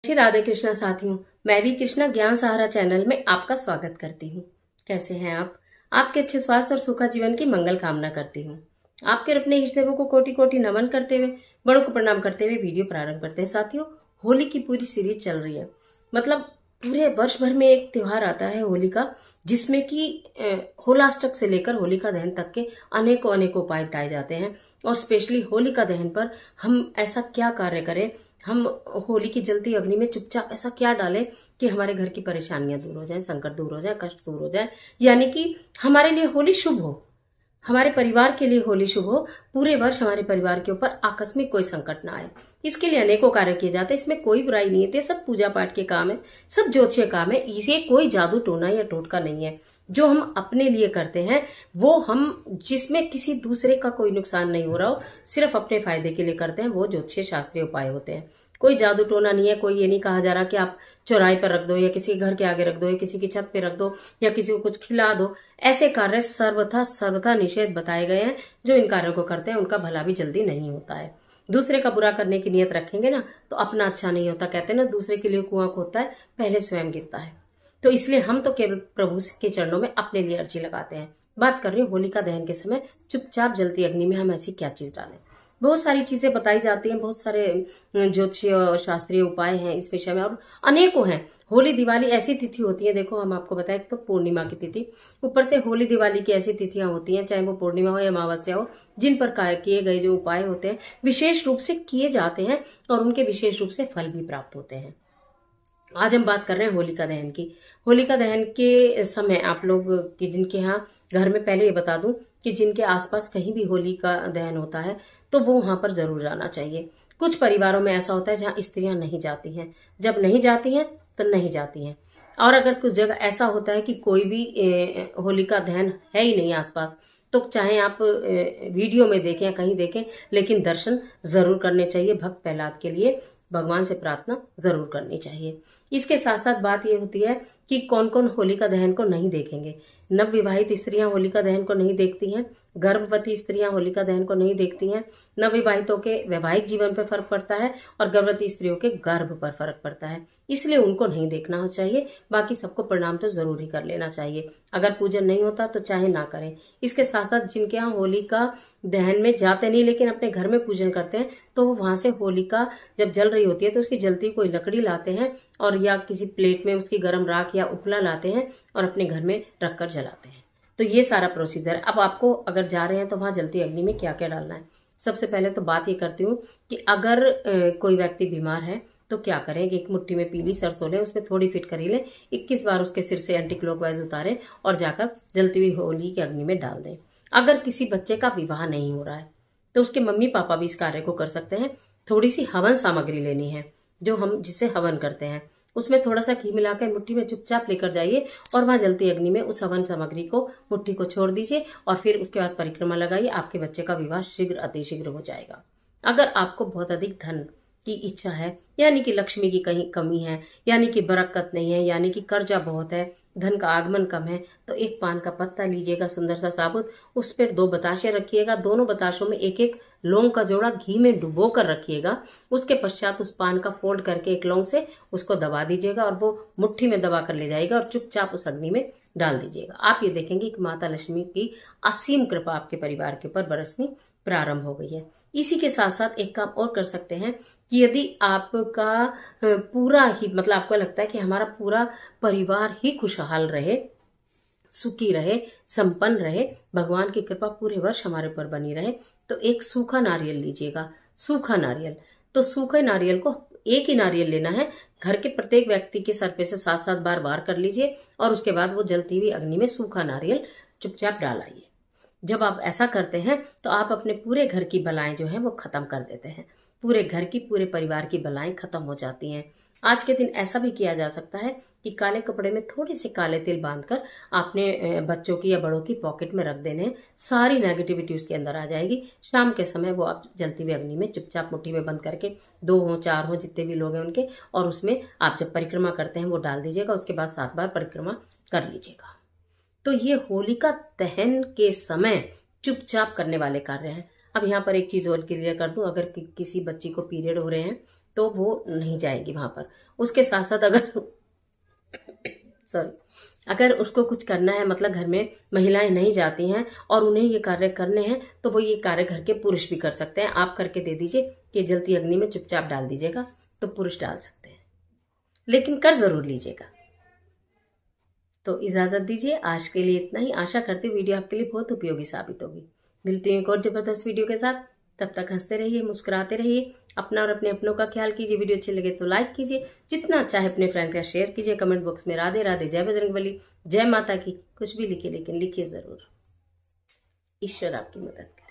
श्री राधे कृष्णा साथियों, मैं भी कृष्णा ज्ञान सहारा चैनल में आपका स्वागत करती हूँ। कैसे हैं आप? आपके अच्छे स्वास्थ्य और सुखद जीवन की मंगल कामना करती हूँ। आपके अपने इष्ट देवों को कोटि कोटि नमन करते हुए, बड़ों को प्रणाम करते हुए वीडियो प्रारंभ करते हैं। साथियों, होली की पूरी सीरीज चल रही है। मतलब पूरे वर्ष भर में एक त्योहार आता है होली का, जिसमें कि होलाष्टक से लेकर होलिका दहन तक के अनेकों अनेकों उपाय बताए जाते हैं। और स्पेशली होलिका दहन पर हम ऐसा क्या कार्य करें, हम होली की जलती अग्नि में चुपचाप ऐसा क्या डालें कि हमारे घर की परेशानियां दूर हो जाएं, संकट दूर हो जाए, कष्ट दूर हो जाए, यानी कि हमारे लिए होली शुभ हो, हमारे परिवार के लिए होली शुभ हो, पूरे वर्ष हमारे परिवार के ऊपर आकस्मिक कोई संकट ना आए। इसके लिए अनेकों कार्य किए जाते हैं। इसमें कोई बुराई नहीं है, ये सब पूजा पाठ के काम है, सब ज्योतिषीय काम है। इसे कोई जादू टोना या टोटका नहीं है। जो हम अपने लिए करते हैं वो हम, जिसमें किसी दूसरे का कोई नुकसान नहीं हो रहा हो, सिर्फ अपने फायदे के लिए करते हैं, वो ज्योतिषीय शास्त्रीय उपाय होते हैं। कोई जादू टोना नहीं है। कोई ये नहीं कहा जा रहा कि आप चौराहे पर रख दो, या किसी के घर के आगे रख दो, या किसी की छत पे रख दो, या किसी को कुछ खिला दो। ऐसे कार्य सर्वथा निषेध बताए गए हैं। जो इन कार्यों को करते हैं उनका भला भी जल्दी नहीं होता है। दूसरे का बुरा करने की नियत रखेंगे ना तो अपना अच्छा नहीं होता। कहते हैं ना, दूसरे के लिए कुआं खोदता है, पहले स्वयं गिरता है। तो इसलिए हम तो केवल प्रभु के चरणों में अपने लिए अर्जी लगाते हैं। बात कर रही हूँ होलिका दहन के समय चुपचाप जलती अग्नि में हम ऐसी क्या चीज डालें। बहुत सारी चीजें बताई जाती हैं, बहुत सारे ज्योतिषीय और शास्त्रीय उपाय हैं इस विषय में, और अनेकों हैं। होली दिवाली ऐसी तिथि होती है, देखो हम आपको बताएं, तो पूर्णिमा की तिथि, ऊपर से होली दिवाली की ऐसी तिथियां होती हैं, चाहे वो पूर्णिमा हो या अमावस्या हो, जिन पर किए गए जो उपाय होते हैं विशेष रूप से किए जाते हैं और उनके विशेष रूप से फल भी प्राप्त होते हैं। आज हम बात कर रहे हैं होलिका दहन की। होलिका दहन के समय आप लोग की जिनके यहाँ घर में, पहले ये बता दूं कि जिनके आसपास कहीं भी होलिका दहन होता है तो वो वहां पर जरूर जाना चाहिए। कुछ परिवारों में ऐसा होता है जहाँ स्त्रियां नहीं जाती हैं। जब नहीं जाती हैं तो नहीं जाती हैं। और अगर कुछ जगह ऐसा होता है कि कोई भी होलिका दहन है ही नहीं आसपास, तो चाहे आप वीडियो में देखें या कहीं देखें, लेकिन दर्शन जरूर करने चाहिए। भक्त प्रहलाद के लिए भगवान से प्रार्थना जरूर करनी चाहिए। इसके साथ साथ बात यह होती है कि कौन कौन होलिका दहन को नहीं देखेंगे। नव विवाहित स्त्रियां होलिका दहन को नहीं देखती हैं, गर्भवती स्त्रियां होलिका दहन को नहीं देखती हैं। नव विवाहितों के वैवाहिक जीवन पर फर्क पड़ता है और गर्भवती स्त्रियों के गर्भ पर फर्क पड़ता है, इसलिए उनको नहीं देखना चाहिए। बाकी सबको प्रणाम तो जरूर ही कर लेना चाहिए। अगर पूजन नहीं होता तो चाहे ना करें। इसके साथ साथ जिनके यहाँ होलिका दहन में जाते नहीं लेकिन अपने घर में पूजन करते हैं, तो वो वहां से होलिका जब जल रही होती है तो उसकी जलती कोई लकड़ी लाते हैं और या किसी प्लेट में उसकी गर्म राख या उपला लाते हैं और अपने घर में रखकर जलाते हैं। तो ये सारा प्रोसीजर। अब आपको अगर जा रहे हैं तो वहां जलती अग्नि में क्या क्या डालना है। सबसे पहले तो बात ये करती हूँ कि अगर कोई व्यक्ति बीमार है तो क्या करें। एक मुट्ठी में पीली सरसों लें, उसमें थोड़ी फिटकरी लें, 21 बार उसके सिर से एंटी क्लॉकवाइज उतारें और जाकर जलती हुई होली की अग्नि में डाल दें। अगर किसी बच्चे का विवाह नहीं हो रहा है तो उसके मम्मी पापा भी इस कार्य को कर सकते हैं। थोड़ी सी हवन सामग्री लेनी है, जो हम जिससे हवन करते हैं, उसमें थोड़ा सा घी मिलाकर मुट्ठी में चुपचाप लेकर जाइए और वहां जलती अग्नि में उस हवन सामग्री को, मुट्ठी को छोड़ दीजिए और फिर उसके बाद परिक्रमा लगाइए। आपके बच्चे का विवाह शीघ्र अतिशीघ्र हो जाएगा। अगर आपको बहुत अधिक धन की इच्छा है, यानी कि लक्ष्मी की कहीं कमी है, यानी कि बरकत नहीं है, यानी कि कर्जा बहुत है, धन का आगमन कम है, तो एक पान का पत्ता लीजिएगा सुंदर सा साबुत, उस पर 2 बताशे रखिएगा। दोनों बताशों में एक एक लौंग का जोड़ा घी में डुबो कर रखिएगा। उसके पश्चात उस पान का फोल्ड करके एक लौंग से उसको दबा दीजिएगा और वो मुट्ठी में दबा कर ले जाएगा और चुपचाप उस अग्नि में डाल दीजिएगा। आप ये देखेंगे कि माता लक्ष्मी की असीम कृपा आपके परिवार के ऊपर बरसनी प्रारंभ हो गई है। इसी के साथ साथ एक काम और कर सकते हैं कि यदि आपका पूरा ही, मतलब आपको लगता है कि हमारा पूरा परिवार ही खुशहाल रहे, सुखी रहे, संपन्न रहे, भगवान की कृपा पूरे वर्ष हमारे ऊपर बनी रहे, तो एक सूखा नारियल लीजिएगा। सूखा नारियल, तो सूखे नारियल को, एक ही नारियल लेना है, घर के प्रत्येक व्यक्ति के सर पे से 7-7 बार वार कर लीजिए और उसके बाद वो जलती हुई अग्नि में सूखा नारियल चुपचाप डाल आइए। जब आप ऐसा करते हैं तो आप अपने पूरे घर की बलाएं जो है वो खत्म कर देते हैं। पूरे घर की, पूरे परिवार की बलाएं खत्म हो जाती हैं। आज के दिन ऐसा भी किया जा सकता है कि काले कपड़े में थोड़े से काले तिल बांधकर आपने बच्चों की या बड़ों की पॉकेट में रख देने हैं। सारी नेगेटिविटी उसके अंदर आ जाएगी। शाम के समय वो आप जलती हुई अग्नि में चुपचाप मुट्ठी में बंद करके, 2 हो 4 हो जितने भी लोग हैं उनके, और उसमें आप जब परिक्रमा करते हैं वो डाल दीजिएगा। उसके बाद 7 बार परिक्रमा कर लीजिएगा। तो ये होलिका दहन के समय चुपचाप करने वाले कार्य हैं। अब यहाँ पर एक चीज और क्लियर कर दूं, अगर किसी बच्ची को पीरियड हो रहे हैं तो वो नहीं जाएगी वहां पर। उसके साथ साथ अगर सॉरी, अगर उसको कुछ करना है, मतलब घर में महिलाएं नहीं जाती हैं और उन्हें ये कार्य करने हैं, तो वो ये कार्य घर के पुरुष भी कर सकते हैं। आप करके दे दीजिए कि जलती अग्नि में चुपचाप डाल दीजिएगा, तो पुरुष डाल सकते हैं, लेकिन कर जरूर लीजिएगा। तो इजाजत दीजिए, आज के लिए इतना ही। आशा करती हूँ वीडियो आपके लिए बहुत उपयोगी साबित होगी। मिलती हूँ एक और जबरदस्त वीडियो के साथ। तब तक हंसते रहिए, मुस्कुराते रहिए, अपना और अपने अपनों का ख्याल कीजिए। वीडियो अच्छी लगे तो लाइक कीजिए, जितना अच्छा है अपने फ्रेंड का शेयर कीजिए। कमेंट बॉक्स में राधे राधे, जय बजरंगबली, जय माता की कुछ भी लिखिए, लेकिन लिखिए जरूर। ईश्वर आपकी मदद करे।